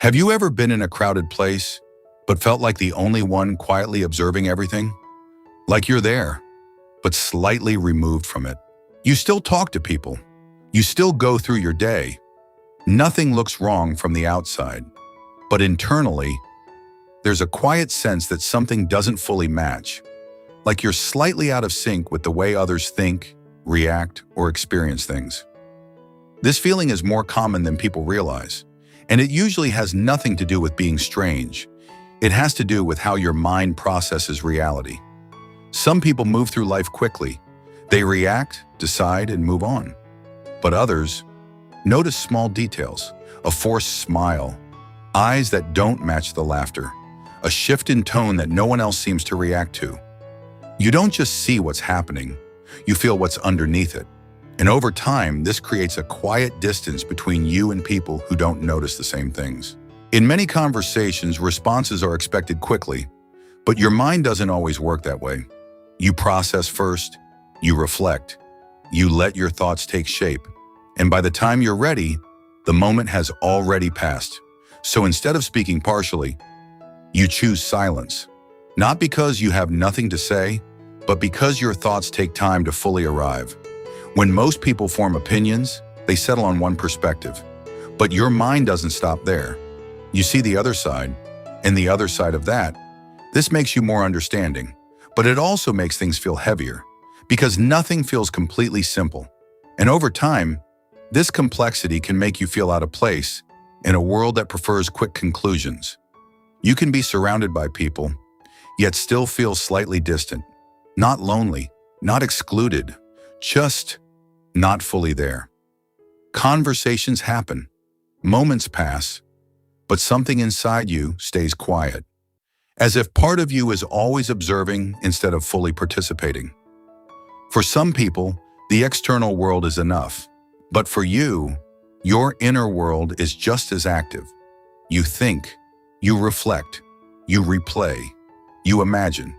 Have you ever been in a crowded place, but felt like the only one quietly observing everything? Like you're there, but slightly removed from it. You still talk to people. You still go through your day. Nothing looks wrong from the outside. But internally, there's a quiet sense that something doesn't fully match. Like you're slightly out of sync with the way others think, react, or experience things. This feeling is more common than people realize. And it usually has nothing to do with being strange. It has to do with how your mind processes reality. Some people move through life quickly. They react, decide, and move on. But others notice small details, a forced smile, eyes that don't match the laughter, a shift in tone that no one else seems to react to. You don't just see what's happening, you feel what's underneath it. And over time, this creates a quiet distance between you and people who don't notice the same things. In many conversations, responses are expected quickly, but your mind doesn't always work that way. You process first, you reflect, you let your thoughts take shape, and by the time you're ready, the moment has already passed. So instead of speaking partially, you choose silence, not because you have nothing to say, but because your thoughts take time to fully arrive. When most people form opinions, they settle on one perspective. But your mind doesn't stop there. You see the other side, and the other side of that. This makes you more understanding, but it also makes things feel heavier, because nothing feels completely simple. And over time, this complexity can make you feel out of place in a world that prefers quick conclusions. You can be surrounded by people, yet still feel slightly distant, not lonely, not excluded, just not fully there. Conversations happen, moments pass, but something inside you stays quiet, as if part of you is always observing instead of fully participating. For some people, the external world is enough, but for you, your inner world is just as active. You think, you reflect, you replay, you imagine.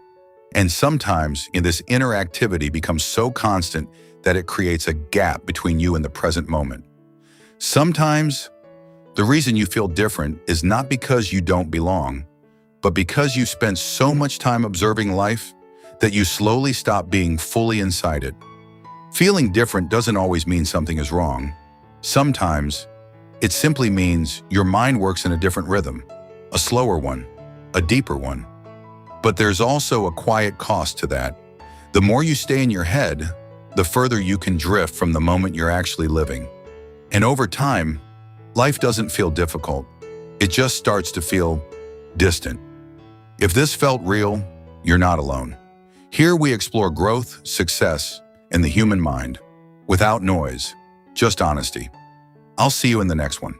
And sometimes this inner activity becomes so constant that it creates a gap between you and the present moment. Sometimes, the reason you feel different is not because you don't belong, but because you spent so much time observing life that you slowly stop being fully inside it. Feeling different doesn't always mean something is wrong. Sometimes, it simply means your mind works in a different rhythm, a slower one, a deeper one. But there's also a quiet cost to that. The more you stay in your head, the further you can drift from the moment you're actually living. And over time, life doesn't feel difficult. It just starts to feel distant. If this felt real, you're not alone. Here we explore growth, success, and the human mind, without noise, just honesty. I'll see you in the next one.